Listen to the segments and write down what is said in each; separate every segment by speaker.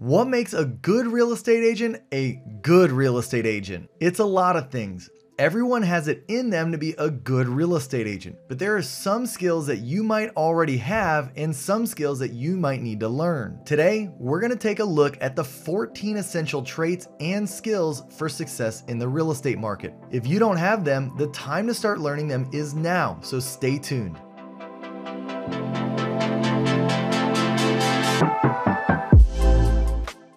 Speaker 1: What makes a good real estate agent a good real estate agent? It's a lot of things. Everyone has it in them to be a good real estate agent, but there are some skills that you might already have and some skills that you might need to learn. Today, we're going to take a look at the 14 essential traits and skills for success in the real estate market. If you don't have them, the time to start learning them is now, so stay tuned.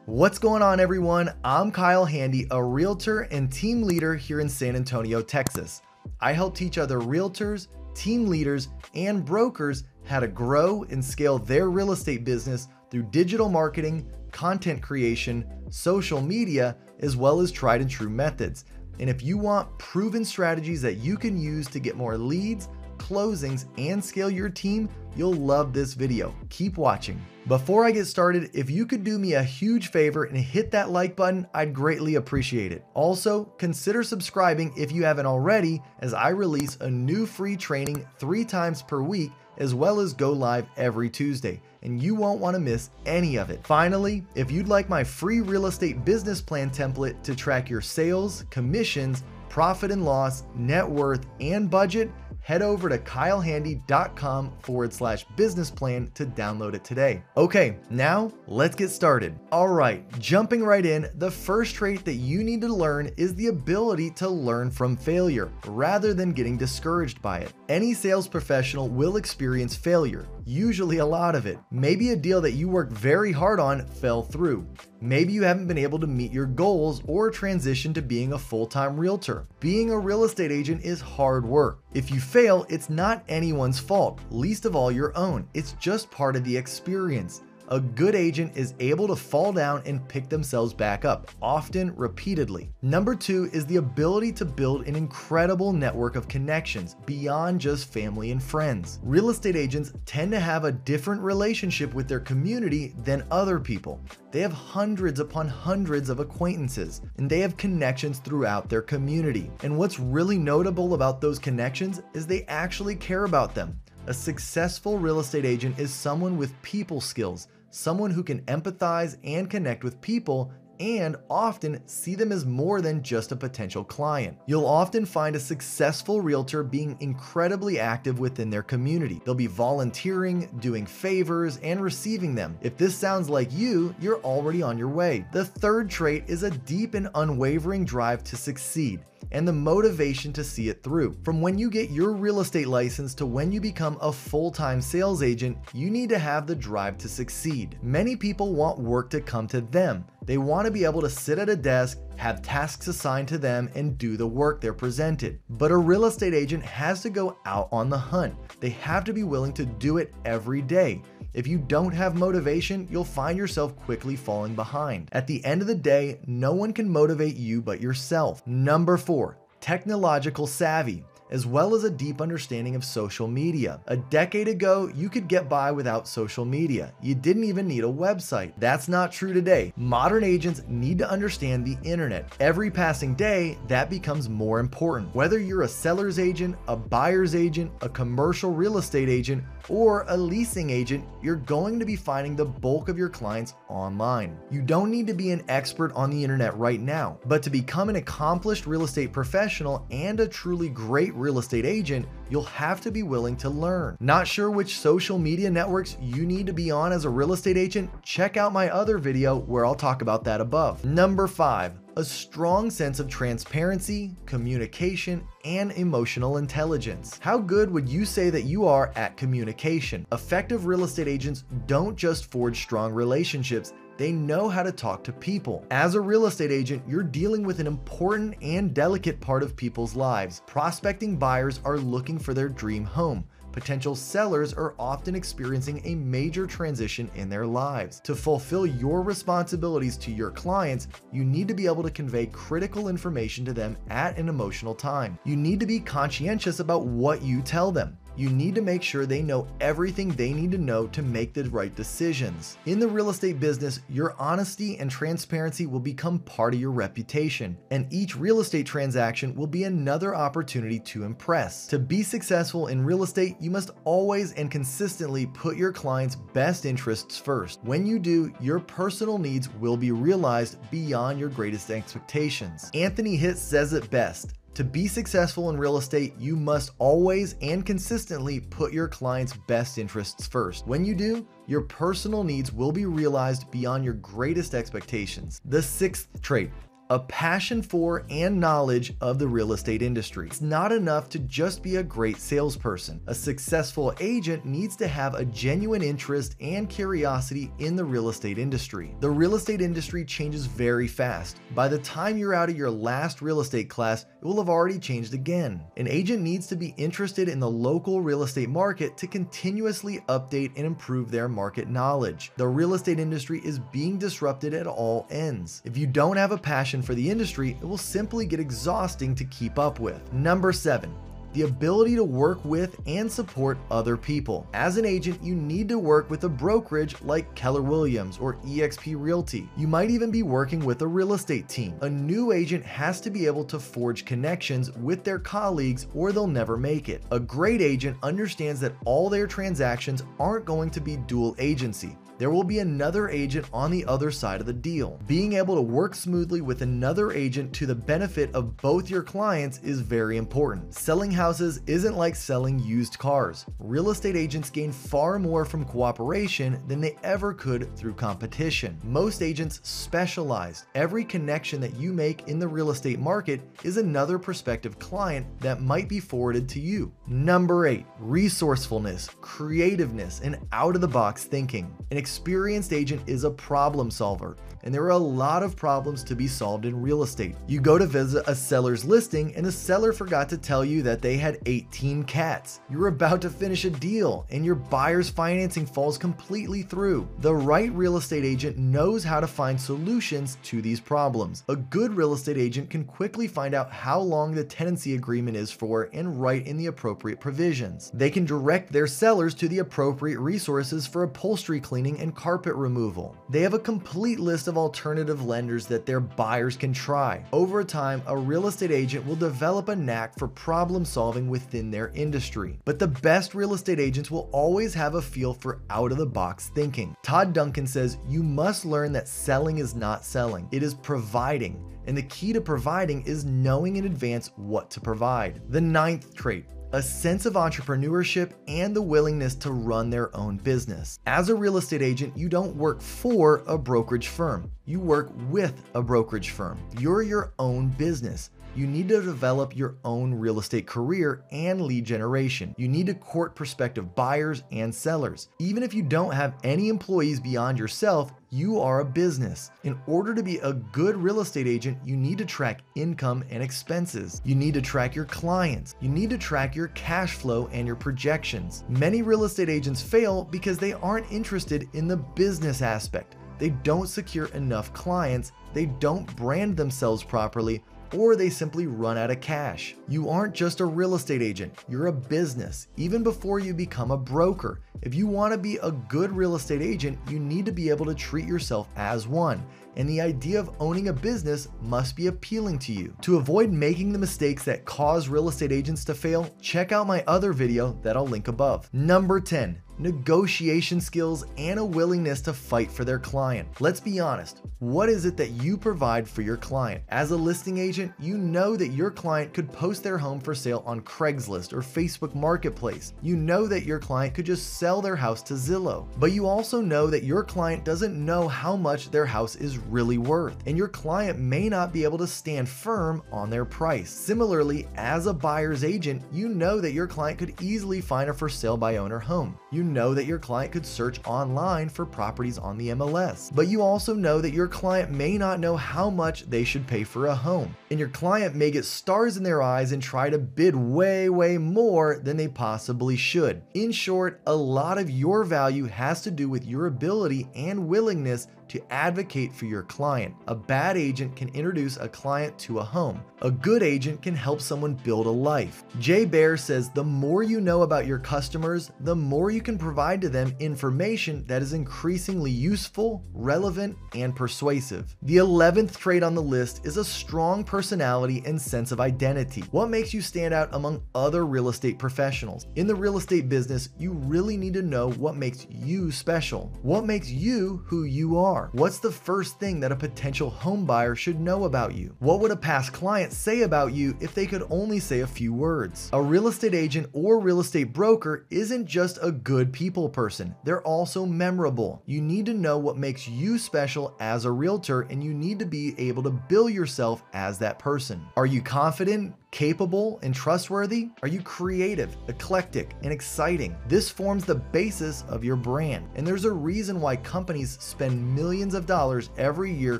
Speaker 1: What's going on, everyone? I'm Kyle Handy, a realtor and team leader here in San Antonio, Texas. I help teach other realtors, team leaders, and brokers how to grow and scale their real estate business through digital marketing, content creation, social media, as well as tried and true methods. And if you want proven strategies that you can use to get more leads, closings, and scale your team, you'll love this video. Keep watching. Before I get started, if you could do me a huge favor and hit that like button, I'd greatly appreciate it. Also, consider subscribing if you haven't already, as I release a new free training 3 times per week, as well as go live every Tuesday, and you won't want to miss any of it. Finally, if you'd like my free real estate business plan template to track your sales, commissions, profit and loss, net worth, and budget, head over to kylehandy.com/business plan to download it today. Okay, now let's get started. All right, jumping right in, the first trait that you need to learn is the ability to learn from failure rather than getting discouraged by it. Any sales professional will experience failure, usually a lot of it. Maybe a deal that you worked very hard on fell through. Maybe you haven't been able to meet your goals or transition to being a full-time realtor. Being a real estate agent is hard work. If you fail, it's not anyone's fault, least of all your own. It's just part of the experience. A good agent is able to fall down and pick themselves back up, often repeatedly. Number 2 is the ability to build an incredible network of connections beyond just family and friends. Real estate agents tend to have a different relationship with their community than other people. They have hundreds upon hundreds of acquaintances, and they have connections throughout their community. And what's really notable about those connections is they actually care about them. A successful real estate agent is someone with people skills, someone who can empathize and connect with people and often see them as more than just a potential client. You'll often find a successful realtor being incredibly active within their community. They'll be volunteering, doing favors, and receiving them. If this sounds like you, you're already on your way. The third trait is a deep and unwavering drive to succeed and the motivation to see it through. From when you get your real estate license to when you become a full-time sales agent, you need to have the drive to succeed. Many people want work to come to them. They want to be able to sit at a desk, have tasks assigned to them, and do the work they're presented. But a real estate agent has to go out on the hunt. They have to be willing to do it every day. If you don't have motivation, you'll find yourself quickly falling behind. At the end of the day, no one can motivate you but yourself. Number 4, technological savvy, as well as a deep understanding of social media. A decade ago, you could get by without social media. You didn't even need a website. That's not true today. Modern agents need to understand the internet. Every passing day, that becomes more important. Whether you're a seller's agent, a buyer's agent, a commercial real estate agent, or a leasing agent, you're going to be finding the bulk of your clients online. You don't need to be an expert on the internet right now, but to become an accomplished real estate professional and a truly great real estate agent, you'll have to be willing to learn. Not sure which social media networks you need to be on as a real estate agent? Check out my other video where I'll talk about that above. Number 5, a strong sense of transparency, communication, and emotional intelligence. How good would you say that you are at communication? Effective real estate agents don't just forge strong relationships, they know how to talk to people. As a real estate agent, you're dealing with an important and delicate part of people's lives. Prospecting buyers are looking for their dream home. Potential sellers are often experiencing a major transition in their lives. To fulfill your responsibilities to your clients, you need to be able to convey critical information to them at an emotional time. You need to be conscientious about what you tell them. You need to make sure they know everything they need to know to make the right decisions. In the real estate business, your honesty and transparency will become part of your reputation, and each real estate transaction will be another opportunity to impress. To be successful in real estate, you must always and consistently put your clients' best interests first. When you do, your personal needs will be realized beyond your greatest expectations. Anthony Hitt says it best: to be successful in real estate, you must always and consistently put your clients' best interests first. When you do, your personal needs will be realized beyond your greatest expectations. The sixth trait: a passion for and knowledge of the real estate industry. It's not enough to just be a great salesperson. A successful agent needs to have a genuine interest and curiosity in the real estate industry. The real estate industry changes very fast. By the time you're out of your last real estate class, it will have already changed again. An agent needs to be interested in the local real estate market to continuously update and improve their market knowledge. The real estate industry is being disrupted at all ends. If you don't have a passion for the industry, it will simply get exhausting to keep up with. Number 7. The ability to work with and support other people. As an agent, you need to work with a brokerage like Keller Williams or eXp Realty. You might even be working with a real estate team. A new agent has to be able to forge connections with their colleagues or they'll never make it. A great agent understands that all their transactions aren't going to be dual agency. There will be another agent on the other side of the deal. Being able to work smoothly with another agent to the benefit of both your clients is very important. Selling houses isn't like selling used cars. Real estate agents gain far more from cooperation than they ever could through competition. Most agents specialize. Every connection that you make in the real estate market is another prospective client that might be forwarded to you. Number 8, resourcefulness, creativeness, and out-of-the-box thinking. An experienced agent is a problem solver, and there are a lot of problems to be solved in real estate. You go to visit a seller's listing and the seller forgot to tell you that they had 18 cats. You're about to finish a deal and your buyer's financing falls completely through. The right real estate agent knows how to find solutions to these problems. A good real estate agent can quickly find out how long the tenancy agreement is for and write in the appropriate provisions. They can direct their sellers to the appropriate resources for upholstery cleaning and carpet removal. They have a complete list of alternative lenders that their buyers can try. Over time, a real estate agent will develop a knack for problem solving within their industry. But the best real estate agents will always have a feel for out-of-the-box thinking. Todd Duncan says, "You must learn that selling is not selling, it is providing. And the key to providing is knowing in advance what to provide." The 9th trait: a sense of entrepreneurship and the willingness to run their own business. As a real estate agent, you don't work for a brokerage firm. You work with a brokerage firm. You're your own business. You need to develop your own real estate career and lead generation. You need to court prospective buyers and sellers. Even if you don't have any employees beyond yourself, you are a business. In order to be a good real estate agent, you need to track income and expenses. You need to track your clients. You need to track your cash flow and your projections. Many real estate agents fail because they aren't interested in the business aspect. They don't secure enough clients, they don't brand themselves properly, or they simply run out of cash. You aren't just a real estate agent, you're a business, even before you become a broker. If you want to be a good real estate agent, you need to be able to treat yourself as one. And the idea of owning a business must be appealing to you. To avoid making the mistakes that cause real estate agents to fail, check out my other video that I'll link above. Number 10. Negotiation skills and a willingness to fight for their client. Let's be honest, what is it that you provide for your client? As a listing agent, you know that your client could post their home for sale on Craigslist or Facebook Marketplace. You know that your client could just sell their house to Zillow. But you also know that your client doesn't know how much their house is really worth, and your client may not be able to stand firm on their price. Similarly, as a buyer's agent, you know that your client could easily find a for sale by owner home. You know that your client could search online for properties on the MLS, but you also know that your client may not know how much they should pay for a home, and your client may get stars in their eyes and try to bid way more than they possibly should. In short, a lot of your value has to do with your ability and willingness to advocate for your client. A bad agent can introduce a client to a home. A good agent can help someone build a life. Jay Baer says the more you know about your customers, the more you can provide to them information that is increasingly useful, relevant, and persuasive. The 11th trait on the list is a strong personality and sense of identity. What makes you stand out among other real estate professionals? In the real estate business, you really need to know what makes you special. What makes you who you are? What's the first thing that a potential home buyer should know about you? What would a past client say about you if they could only say a few words? A real estate agent or real estate broker isn't just a good people person. They're also memorable. You need to know what makes you special as a realtor, and you need to be able to bill yourself as that person. Are you confident, capable, and trustworthy? Are you creative, eclectic, and exciting? This forms the basis of your brand, and there's a reason why companies spend millions of dollars every year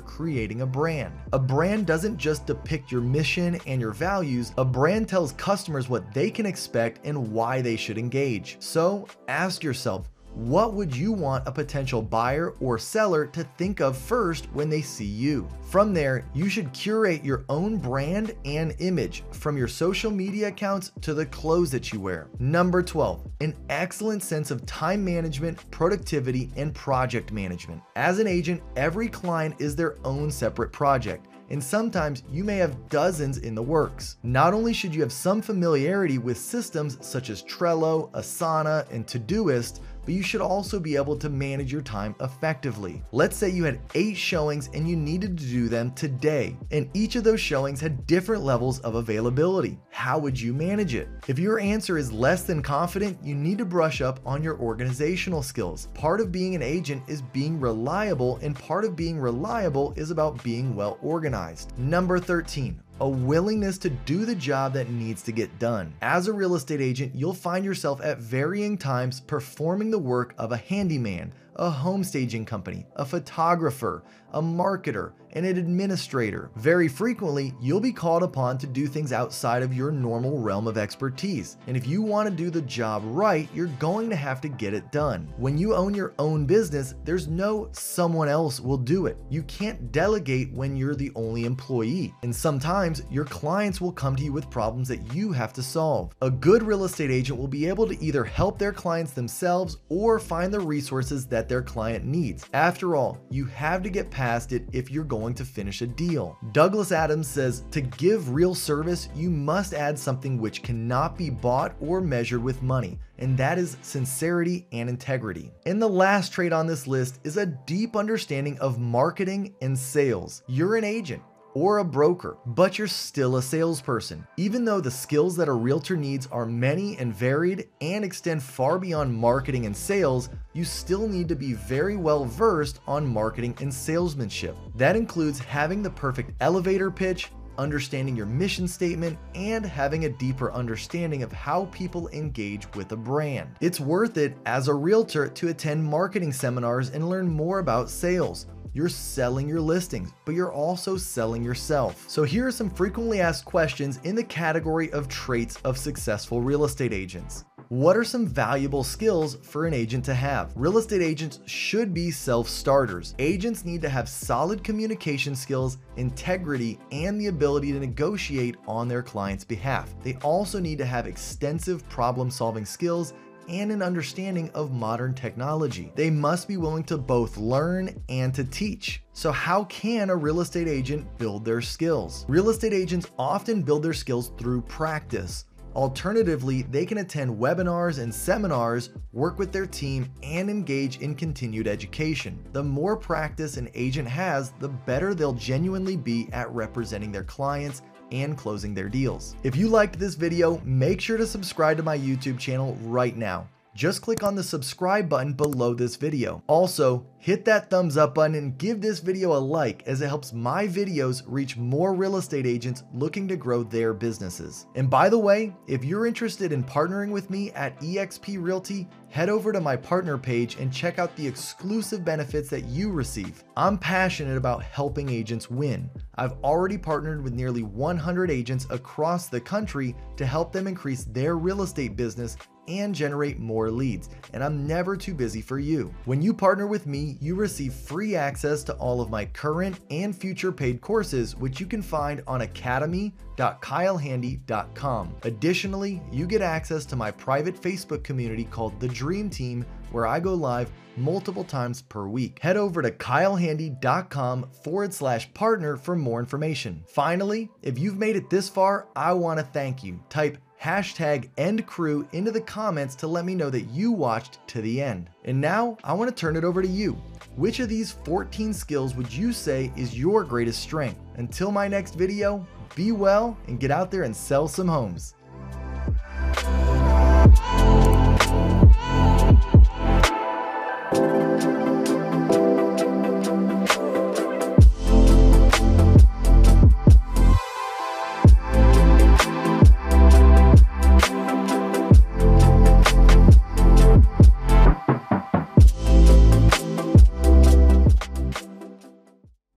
Speaker 1: creating a brand. A brand doesn't just depict your mission and your values. A brand tells customers what they can expect and why they should engage. So ask yourself, what would you want a potential buyer or seller to think of first when they see you? From there, you should curate your own brand and image, from your social media accounts to the clothes that you wear. Number 12, an excellent sense of time management, productivity, and project management. As an agent, every client is their own separate project, and sometimes you may have dozens in the works. Not only should you have some familiarity with systems such as Trello, Asana, and Todoist, but you should also be able to manage your time effectively. Let's say you had 8 showings and you needed to do them today, and each of those showings had different levels of availability. How would you manage it? If your answer is less than confident, you need to brush up on your organizational skills. Part of being an agent is being reliable, and part of being reliable is about being well organized. Number 13, a willingness to do the job that needs to get done. As a real estate agent, you'll find yourself at varying times performing the work of a handyman, a home staging company, a photographer, a marketer, and an administrator. Very frequently, you'll be called upon to do things outside of your normal realm of expertise. And if you want to do the job right, you're going to have to get it done. When you own your own business, there's no someone else will do it. You can't delegate when you're the only employee. And sometimes your clients will come to you with problems that you have to solve. A good real estate agent will be able to either help their clients themselves or find the resources that their client needs. After all, you have to get past it if you're going to finish a deal. Douglas Adams says, to give real service, you must add something which cannot be bought or measured with money, and that is sincerity and integrity. And the last trait on this list is a deep understanding of marketing and sales. You're an agent or a broker, but you're still a salesperson. Even though the skills that a realtor needs are many and varied and extend far beyond marketing and sales, you still need to be very well versed on marketing and salesmanship. That includes having the perfect elevator pitch, understanding your mission statement, and having a deeper understanding of how people engage with a brand. It's worth it as a realtor to attend marketing seminars and learn more about sales. You're selling your listings, but you're also selling yourself. So here are some frequently asked questions in the category of traits of successful real estate agents. What are some valuable skills for an agent to have? Real estate agents should be self-starters. Agents need to have solid communication skills, integrity, and the ability to negotiate on their client's behalf. They also need to have extensive problem-solving skills and an understanding of modern technology. They must be willing to both learn and to teach. So how can a real estate agent build their skills? Real estate agents often build their skills through practice. Alternatively, they can attend webinars and seminars, work with their team, and engage in continued education. The more practice an agent has, the better they'll genuinely be at representing their clients and closing their deals. If you liked this video, make sure to subscribe to my YouTube channel right now. Just click on the subscribe button below this video. Also, hit that thumbs up button and give this video a like, as it helps my videos reach more real estate agents looking to grow their businesses. And by the way, if you're interested in partnering with me at eXp Realty, head over to my partner page and check out the exclusive benefits that you receive. I'm passionate about helping agents win. I've already partnered with nearly 100 agents across the country to help them increase their real estate business and generate more leads, and I'm never too busy for you. When you partner with me, you receive free access to all of my current and future paid courses, which you can find on academy.kylehandy.com. Additionally, you get access to my private Facebook community called The Dream Team, where I go live multiple times per week. Head over to kylehandy.com/partner for more information. Finally, if you've made it this far, I want to thank you. Type #EndCrew into the comments to let me know that you watched to the end. And now I want to turn it over to you. Which of these 14 skills would you say is your greatest strength? Until my next video, be well and get out there and sell some homes.